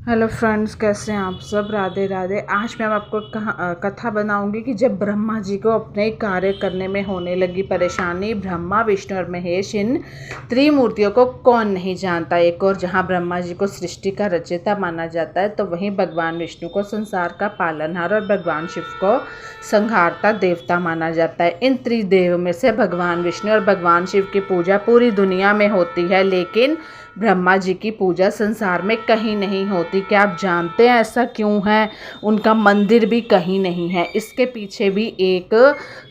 Hello friends, कैसे हैं आप सब। राधे राधे। आज मैं आपको कथा बनाऊंगी कि जब ब्रह्मा जी को अपने कार्य करने में होने लगी परेशानी, ब्रह्मा विष्णु और महेश इन त्रिमूर्तियों को कौन नहीं जानता। एक और जहां ब्रह्मा जी को सृष्टि का रचयिता माना जाता है, तो वहीं भगवान विष्णु को संसार का पालनहार और भगवान शिव को संहारता देवता माना जाता है। इन त्रिदेव में से भगवान विष्णु और भगवान शिव की पूजा पूरी दुनिया में होती है, लेकिन ब्रह्मा जी की पूजा संसार में कहीं नहीं होती। क्या आप जानते हैं ऐसा क्यों है? उनका मंदिर भी कहीं नहीं है। इसके पीछे भी एक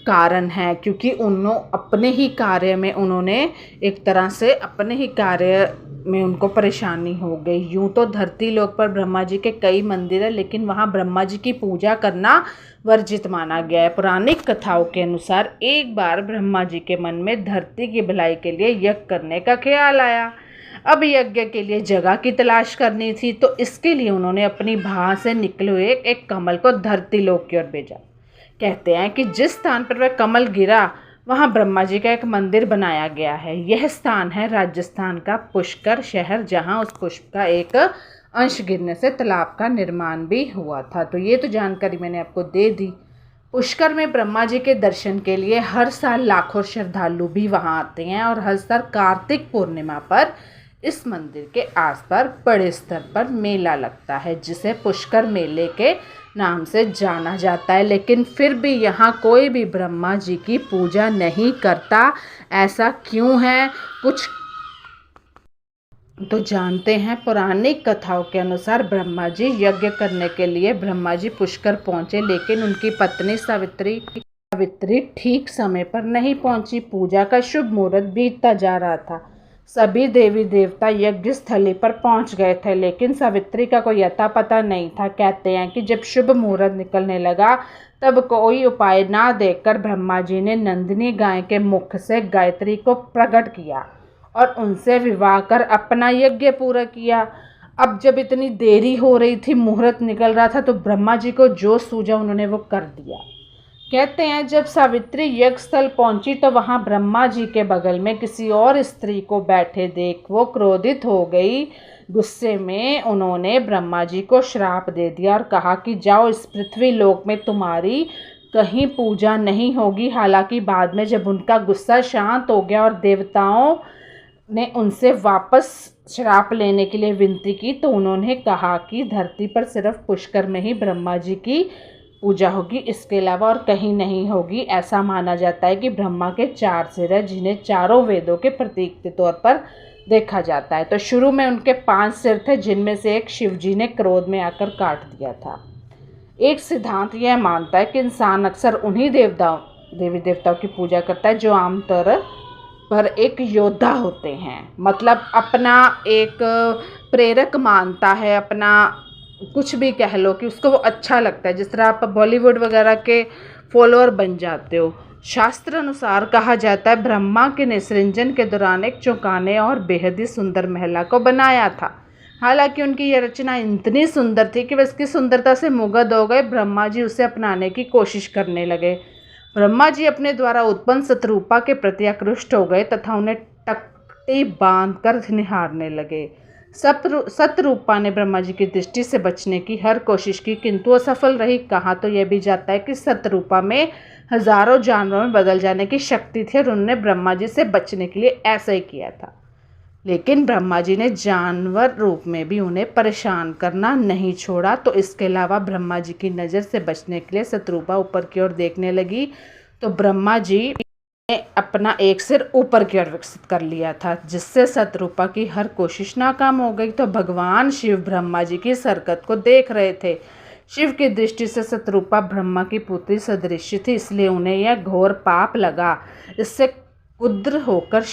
कारण है, क्योंकि अपने ही कार्य में उन्होंने एक तरह से अपने ही कार्य में उनको परेशानी हो गई। यूं तो धरती लोक पर ब्रह्मा जी के कई मंदिर हैं, लेकिन वहाँ ब्रह्मा जी की पूजा करना वर्जित माना गया है। पौराणिक कथाओं के अनुसार एक बार ब्रह्मा जी के मन में धरती की भलाई के लिए यज्ञ करने का ख्याल आया। अब यज्ञ के लिए जगह की तलाश करनी थी, तो इसके लिए उन्होंने अपनी भा से निकले हुए एक कमल को धरती लोक की ओर भेजा। कहते हैं कि जिस स्थान पर वह कमल गिरा, वहाँ ब्रह्मा जी का एक मंदिर बनाया गया है। यह स्थान है राजस्थान का पुष्कर शहर, जहाँ उस पुष्प का एक अंश गिरने से तालाब का निर्माण भी हुआ था। तो ये तो जानकारी मैंने आपको दे दी। पुष्कर में ब्रह्मा जी के दर्शन के लिए हर साल लाखों श्रद्धालु भी वहाँ आते हैं, और हर साल कार्तिक पूर्णिमा पर इस मंदिर के आसपास बड़े स्तर पर मेला लगता है, जिसे पुष्कर मेले के नाम से जाना जाता है। लेकिन फिर भी यहाँ कोई भी ब्रह्मा जी की पूजा नहीं करता। ऐसा क्यों है? कुछ तो जानते हैं। पौराणिक कथाओं के अनुसार ब्रह्मा जी यज्ञ करने के लिए ब्रह्मा जी पुष्कर पहुँचे, लेकिन उनकी पत्नी सावित्री ठीक समय पर नहीं पहुँची। पूजा का शुभ मुहूर्त बीतता जा रहा था। सभी देवी देवता यज्ञ स्थली पर पहुंच गए थे, लेकिन सावित्री का कोई अता पता नहीं था। कहते हैं कि जब शुभ मुहूर्त निकलने लगा, तब कोई उपाय ना देखकर ब्रह्मा जी ने नंदिनी गाय के मुख से गायत्री को प्रकट किया और उनसे विवाह कर अपना यज्ञ पूरा किया। अब जब इतनी देरी हो रही थी, मुहूर्त निकल रहा था, तो ब्रह्मा जी को जो सूझा उन्होंने वो कर दिया। कहते हैं जब सावित्री यज्ञ स्थल पहुंची, तो वहां ब्रह्मा जी के बगल में किसी और स्त्री को बैठे देख वो क्रोधित हो गई। गुस्से में उन्होंने ब्रह्मा जी को श्राप दे दिया और कहा कि जाओ, इस पृथ्वी लोक में तुम्हारी कहीं पूजा नहीं होगी। हालांकि बाद में जब उनका गुस्सा शांत हो गया और देवताओं ने उनसे वापस श्राप लेने के लिए विनती की, तो उन्होंने कहा कि धरती पर सिर्फ पुष्कर में ही ब्रह्मा जी की पूजा होगी, इसके अलावा और कहीं नहीं होगी। ऐसा माना जाता है कि ब्रह्मा के 4 सिर हैं, जिन्हें चारों वेदों के प्रतीक के तौर पर देखा जाता है। तो शुरू में उनके 5 सिर थे, जिनमें से एक शिवजी ने क्रोध में आकर काट दिया था। एक सिद्धांत यह मानता है कि इंसान अक्सर उन्हीं देवी देवताओं की पूजा करता है जो आमतौर पर एक योद्धा होते हैं। मतलब अपना एक प्रेरक मानता है, अपना कुछ भी कह लो कि उसको वो अच्छा लगता है। जिस तरह आप बॉलीवुड वगैरह के फॉलोअर बन जाते हो। शास्त्र अनुसार कहा जाता है ब्रह्मा के निसृंजन के दौरान एक चौंकाने और बेहद ही सुंदर महिला को बनाया था। हालांकि उनकी यह रचना इतनी सुंदर थी कि वे इसकी सुंदरता से मुग्ध हो गए। ब्रह्मा जी उसे अपनाने की कोशिश करने लगे। ब्रह्मा जी अपने द्वारा उत्पन्न सतरूपा के प्रति आकृष्ट हो गए तथा उन्हें टकटी बांधकर निहारने लगे। सतरूपा ने ब्रह्मा जी की दृष्टि से बचने की हर कोशिश की, किंतु असफल रही। कहा तो यह भी जाता है कि सतरूपा में हजारों जानवरों में बदल जाने की शक्ति थी और उन्होंने ब्रह्मा जी से बचने के लिए ऐसा ही किया था। लेकिन ब्रह्मा जी ने जानवर रूप में भी उन्हें परेशान करना नहीं छोड़ा। तो इसके अलावा ब्रह्मा जी की नज़र से बचने के लिए सतरूपा ऊपर की ओर देखने लगी, तो ब्रह्मा जी ने अपना एक सिर ऊपर की ओर विकसित कर लिया था, जिससे सतरूपा की हर कोशिश नाकाम हो गई। तो भगवान शिव ब्रह्मा जी की इस हरकत को देख रहे थे। शिव की दृष्टि से सतरूपा ब्रह्मा की पुत्री सदृश थी, इसलिए उन्हें यह घोर पाप लगा। इससे क्रुद्ध होकर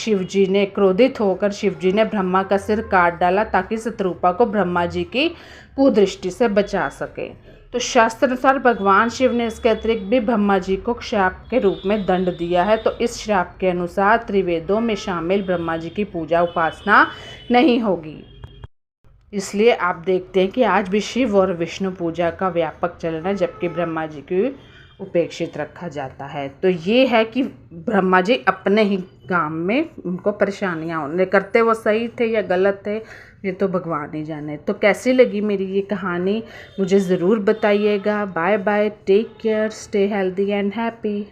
क्रोधित होकर शिवजी ने ब्रह्मा का सिर काट डाला, ताकि सतरूपा को ब्रह्मा जी की कुदृष्टि से बचा सके। तो शास्त्र अनुसार भगवान शिव ने इसके अतिरिक्त भी ब्रह्मा जी को श्राप के रूप में दंड दिया है। तो इस श्राप के अनुसार त्रिवेदों में शामिल ब्रह्मा जी की पूजा उपासना नहीं होगी। इसलिए आप देखते हैं कि आज भी शिव और विष्णु पूजा का व्यापक चलन है, जबकि ब्रह्मा जी की उपेक्षित रखा जाता है। तो ये है कि ब्रह्मा जी अपने ही काम में उनको परेशानियाँ होने करते, वो सही थे या गलत थे, ये तो भगवान ही जाने। तो कैसी लगी मेरी ये कहानी मुझे ज़रूर बताइएगा। Bye bye, take care, stay healthy and happy.